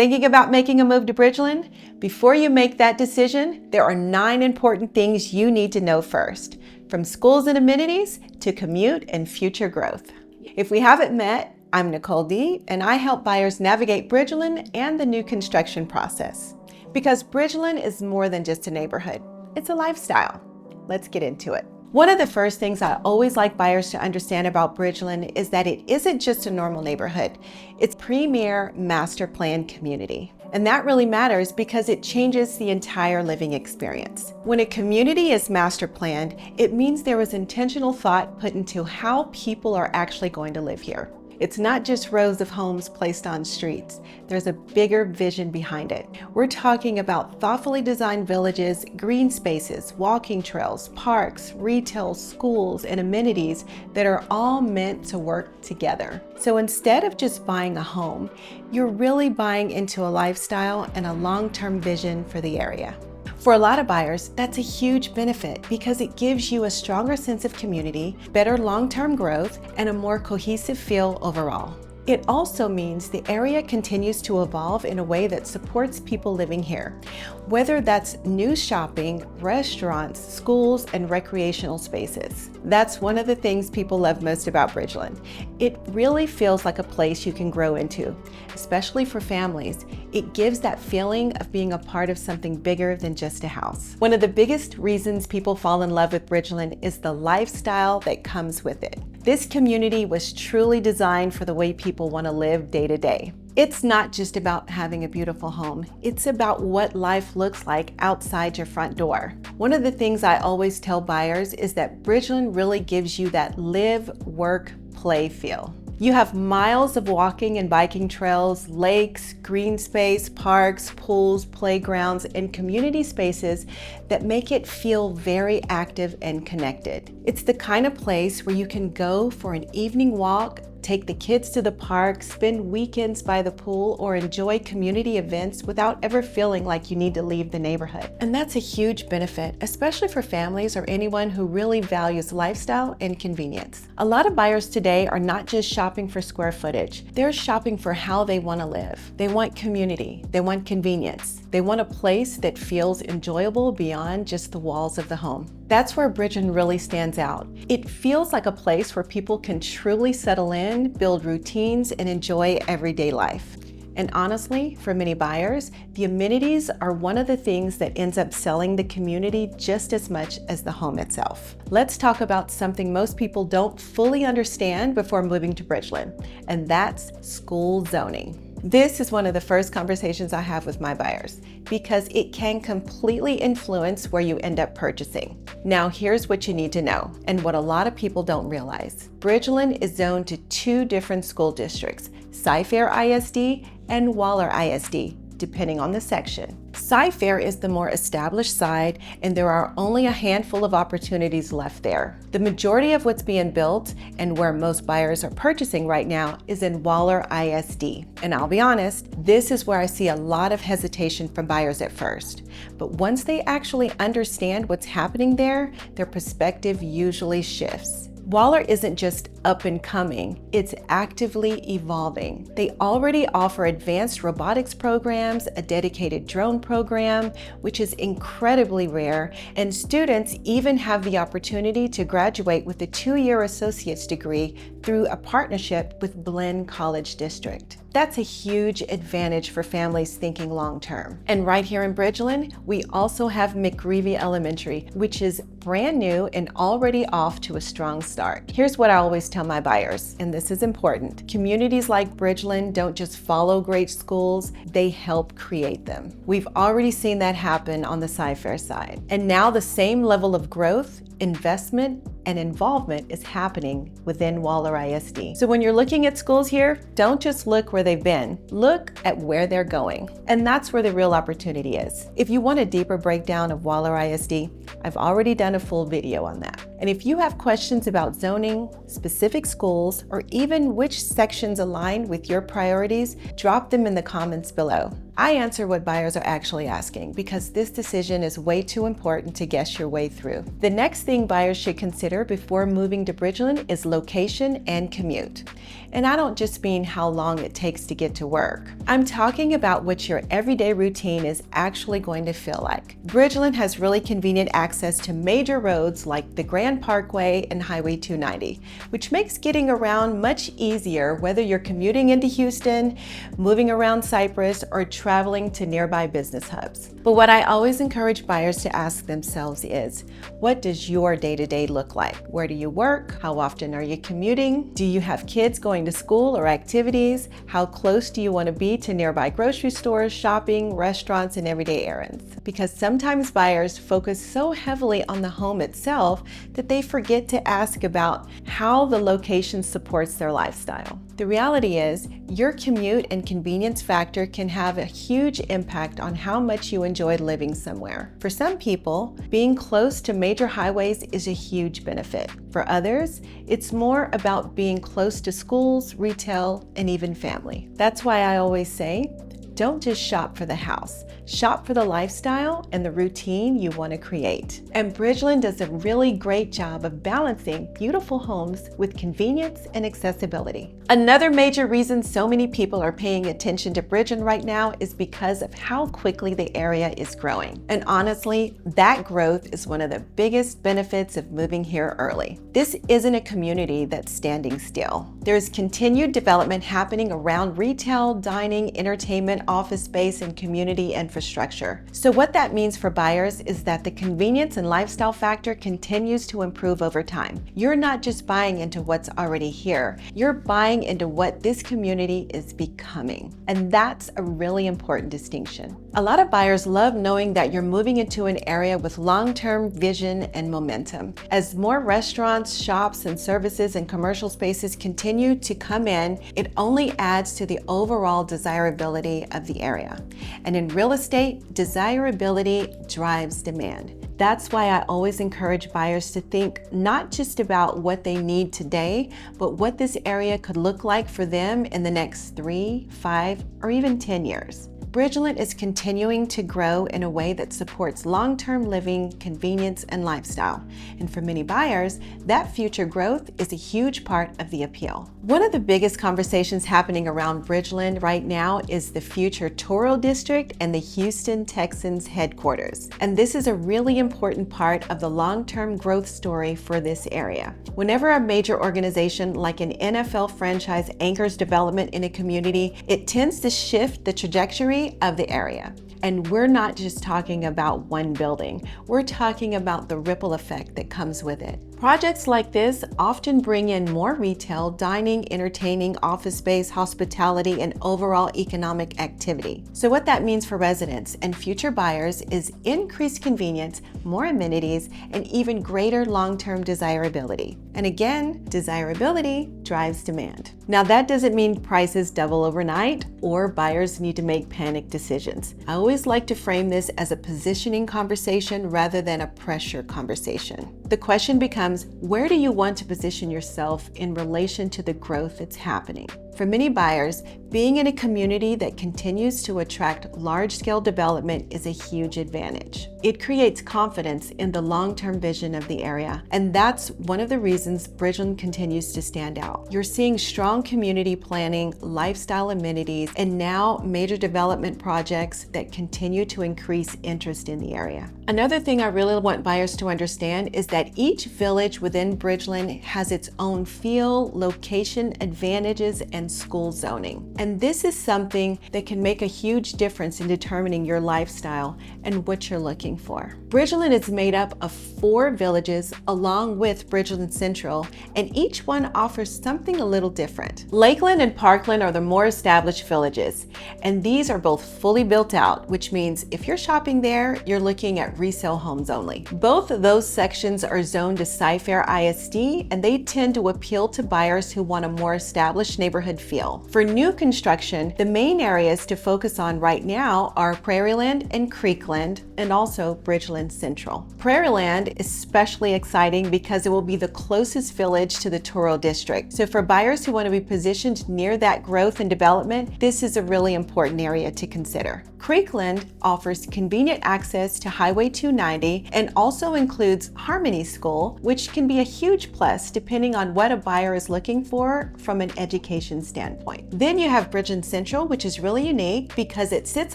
Thinking about making a move to Bridgeland? Before you make that decision, there are 9 important things you need to know first, from schools and amenities to commute and future growth. If we haven't met, I'm Nicole D, and I help buyers navigate Bridgeland and the new construction process. Because Bridgeland is more than just a neighborhood, it's a lifestyle. Let's get into it. One of the first things I always like buyers to understand about Bridgeland is that it isn't just a normal neighborhood. It's a premier master plan community. And that really matters because it changes the entire living experience. When a community is master planned, it means there was intentional thought put into how people are actually going to live here. It's not just rows of homes placed on streets. There's a bigger vision behind it. We're talking about thoughtfully designed villages, green spaces, walking trails, parks, retail, schools, and amenities that are all meant to work together. So instead of just buying a home, you're really buying into a lifestyle and a long-term vision for the area. For a lot of buyers, that's a huge benefit because it gives you a stronger sense of community, better long-term growth, and a more cohesive feel overall. It also means the area continues to evolve in a way that supports people living here, whether that's new shopping, restaurants, schools, and recreational spaces. That's one of the things people love most about Bridgeland. It really feels like a place you can grow into, especially for families. It gives that feeling of being a part of something bigger than just a house. One of the biggest reasons people fall in love with Bridgeland is the lifestyle that comes with it. This community was truly designed for the way people want to live day to day. It's not just about having a beautiful home. It's about what life looks like outside your front door. One of the things I always tell buyers is that Bridgeland really gives you that live, work, play feel. You have miles of walking and biking trails, lakes, green space, parks, pools, playgrounds, and community spaces that make it feel very active and connected. It's the kind of place where you can go for an evening walk, take the kids to the park, spend weekends by the pool, or enjoy community events without ever feeling like you need to leave the neighborhood. And that's a huge benefit, especially for families or anyone who really values lifestyle and convenience. A lot of buyers today are not just shopping for square footage. They're shopping for how they want to live. They want community. They want convenience. They want a place that feels enjoyable beyond just the walls of the home. That's where Bridgeland really stands out. It feels like a place where people can truly settle in, build routines, and enjoy everyday life. And honestly, for many buyers, the amenities are one of the things that ends up selling the community just as much as the home itself. Let's talk about something most people don't fully understand before moving to Bridgeland, and that's school zoning. This is one of the first conversations I have with my buyers because it can completely influence where you end up purchasing. Now, here's what you need to know and what a lot of people don't realize. Bridgeland is zoned to 2 different school districts, Cy-Fair ISD and Waller ISD, depending on the section. Cy-Fair is the more established side, and there are only a handful of opportunities left there. The majority of what's being built and where most buyers are purchasing right now is in Waller ISD. And I'll be honest, this is where I see a lot of hesitation from buyers at first. But once they actually understand what's happening there, their perspective usually shifts. Waller isn't just up and coming, it's actively evolving. They already offer advanced robotics programs, a dedicated drone program, which is incredibly rare, and students even have the opportunity to graduate with a 2-year associate's degree through a partnership with Blinn College District. That's a huge advantage for families thinking long-term. And right here in Bridgeland, we also have McGreevy Elementary, which is brand new and already off to a strong start. Here's what I always tell my buyers, and this is important. Communities like Bridgeland don't just follow great schools, they help create them. We've already seen that happen on the Cy-Fair side. And now the same level of growth, investment, and involvement is happening within Waller ISD. So when you're looking at schools here, don't just look where they've been, look at where they're going. And that's where the real opportunity is. If you want a deeper breakdown of Waller ISD, I've already done a full video on that. And if you have questions about zoning, specific schools, or even which sections align with your priorities, drop them in the comments below. I answer what buyers are actually asking because this decision is way too important to guess your way through. The next thing buyers should consider before moving to Bridgeland is location and commute. And I don't just mean how long it takes to get to work. I'm talking about what your everyday routine is actually going to feel like. Bridgeland has really convenient access to major roads like the Grand Parkway and Highway 290, which makes getting around much easier whether you're commuting into Houston, moving around Cypress, or traveling to nearby business hubs. But what I always encourage buyers to ask themselves is, what does your day-to-day look like? Where do you work? How often are you commuting? Do you have kids going to school or activities? How close do you want to be to nearby grocery stores, shopping, restaurants, and everyday errands? Because sometimes buyers focus so heavily on the home itself that they forget to ask about how the location supports their lifestyle. The reality is, your commute and convenience factor can have a huge impact on how much you enjoy living somewhere. For some people, being close to major highways is a huge benefit. For others, it's more about being close to schools, retail, and even family. That's why I always say, don't just shop for the house. Shop for the lifestyle and the routine you want to create. And Bridgeland does a really great job of balancing beautiful homes with convenience and accessibility. Another major reason so many people are paying attention to Bridgeland right now is because of how quickly the area is growing. And honestly, that growth is one of the biggest benefits of moving here early. This isn't a community that's standing still. There's continued development happening around retail, dining, entertainment, office space, and community infrastructure. So what that means for buyers is that the convenience and lifestyle factor continues to improve over time. You're not just buying into what's already here, you're buying into what this community is becoming. And that's a really important distinction. A lot of buyers love knowing that you're moving into an area with long-term vision and momentum. As more restaurants, shops, and services and commercial spaces continue to come in, it only adds to the overall desirability of the area. And in real estate, desirability drives demand. That's why I always encourage buyers to think not just about what they need today, but what this area could look like for them in the next 3, 5, or even 10 years. Bridgeland is continuing to grow in a way that supports long-term living, convenience, and lifestyle. And for many buyers, that future growth is a huge part of the appeal. One of the biggest conversations happening around Bridgeland right now is the future Toro District and the Houston Texans headquarters. And this is a really important part of the long-term growth story for this area. Whenever a major organization like an NFL franchise anchors development in a community, it tends to shift the trajectory of the area. And we're not just talking about one building, we're talking about the ripple effect that comes with it. Projects like this often bring in more retail, dining, entertaining, office space, hospitality, and overall economic activity. So what that means for residents and future buyers is increased convenience, more amenities, and even greater long-term desirability. And again, desirability drives demand. Now that doesn't mean prices double overnight or buyers need to make panic decisions. I always like to frame this as a positioning conversation rather than a pressure conversation. The question becomes, where do you want to position yourself in relation to the growth that's happening? For many buyers, being in a community that continues to attract large-scale development is a huge advantage. It creates confidence in the long-term vision of the area, and that's one of the reasons Bridgeland continues to stand out. You're seeing strong community planning, lifestyle amenities, and now major development projects that continue to increase interest in the area. Another thing I really want buyers to understand is that each village within Bridgeland has its own feel, location, advantages, and school zoning. And this is something that can make a huge difference in determining your lifestyle and what you're looking for. Bridgeland is made up of 4 villages along with Bridgeland Central, and each one offers something a little different. Lakeland and Parkland are the more established villages, and these are both fully built out, which means if you're shopping there, you're looking at resale homes only. Both of those sections are zoned to Cy-Fair ISD, and they tend to appeal to buyers who want a more established neighborhood neighborhood feel. For new construction, the main areas to focus on right now are Prairieland and Creekland, and also Bridgeland Central. Prairieland is especially exciting because it will be the closest village to the Toro District. So for buyers who want to be positioned near that growth and development, this is a really important area to consider. Creekland offers convenient access to Highway 290 and also includes Harmony School, which can be a huge plus depending on what a buyer is looking for from an education standpoint. Then you have Bridgeland Central, which is really unique because it sits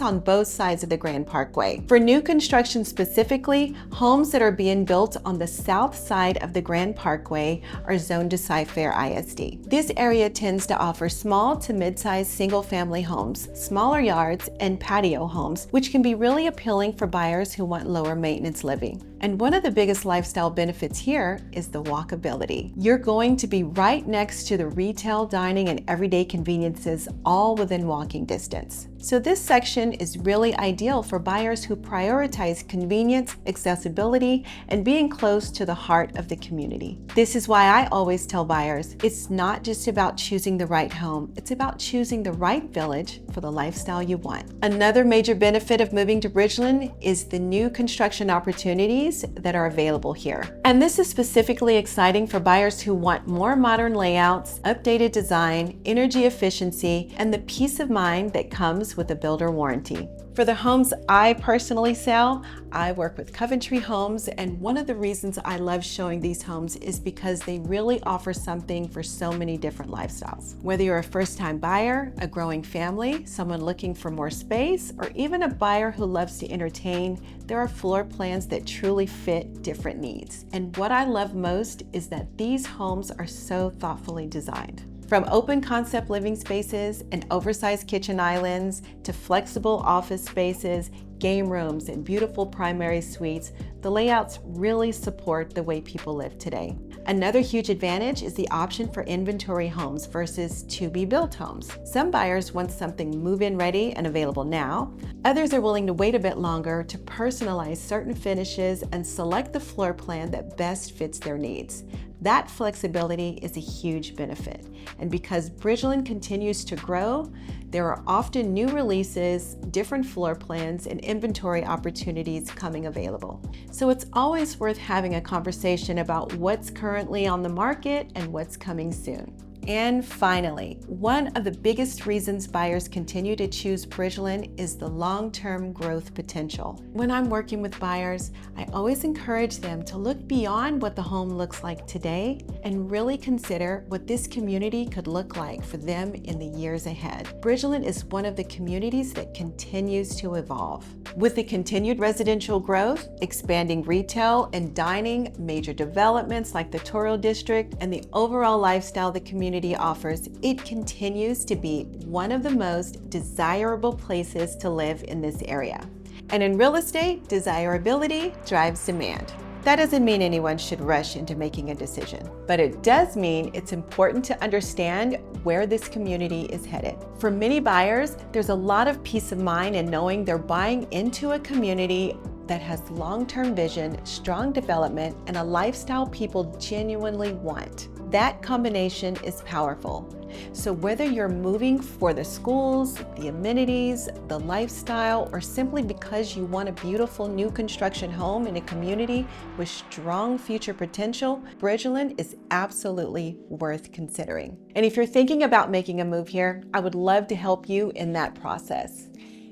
on both sides of the Grand Parkway. For new construction specifically, homes that are being built on the south side of the Grand Parkway are zoned to Cy-Fair ISD. This area tends to offer small to mid-sized single-family homes, smaller yards, and patio homes, which can be really appealing for buyers who want lower maintenance living. And one of the biggest lifestyle benefits here is the walkability. You're going to be right next to the retail, dining, and everyday conveniences, all within walking distance. So this section is really ideal for buyers who prioritize convenience, accessibility, and being close to the heart of the community. This is why I always tell buyers, it's not just about choosing the right home, it's about choosing the right village for the lifestyle you want. Another major benefit of moving to Bridgeland is the new construction opportunities that are available here. And this is specifically exciting for buyers who want more modern layouts, updated design, energy efficiency, and the peace of mind that comes with a builder warranty. For the homes I personally sell, I work with Coventry Homes, and one of the reasons I love showing these homes is because they really offer something for so many different lifestyles. Whether you're a first-time buyer, a growing family, someone looking for more space, or even a buyer who loves to entertain, there are floor plans that truly fit different needs. And what I love most is that these homes are so thoughtfully designed. From open concept living spaces and oversized kitchen islands to flexible office spaces, game rooms, and beautiful primary suites, the layouts really support the way people live today. Another huge advantage is the option for inventory homes versus to-be-built homes. Some buyers want something move-in ready and available now. Others are willing to wait a bit longer to personalize certain finishes and select the floor plan that best fits their needs. That flexibility is a huge benefit. And because Bridgeland continues to grow, there are often new releases, different floor plans, and inventory opportunities coming available. So it's always worth having a conversation about what's currently on the market and what's coming soon. And finally, one of the biggest reasons buyers continue to choose Bridgeland is the long-term growth potential. When I'm working with buyers, I always encourage them to look beyond what the home looks like today and really consider what this community could look like for them in the years ahead. Bridgeland is one of the communities that continues to evolve. With the continued residential growth, expanding retail and dining, major developments like the Toro District, and the overall lifestyle the community offers, it continues to be one of the most desirable places to live in this area. And in real estate, desirability drives demand. That doesn't mean anyone should rush into making a decision, but it does mean it's important to understand where this community is headed. For many buyers, there's a lot of peace of mind in knowing they're buying into a community that has long-term vision, strong development, and a lifestyle people genuinely want. That combination is powerful. So whether you're moving for the schools, the amenities, the lifestyle, or simply because you want a beautiful new construction home in a community with strong future potential, Bridgeland is absolutely worth considering. And if you're thinking about making a move here, I would love to help you in that process.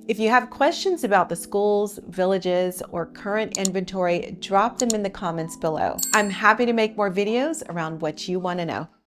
If you have questions about the schools, villages, or current inventory, drop them in the comments below. I'm happy to make more videos around what you want to know.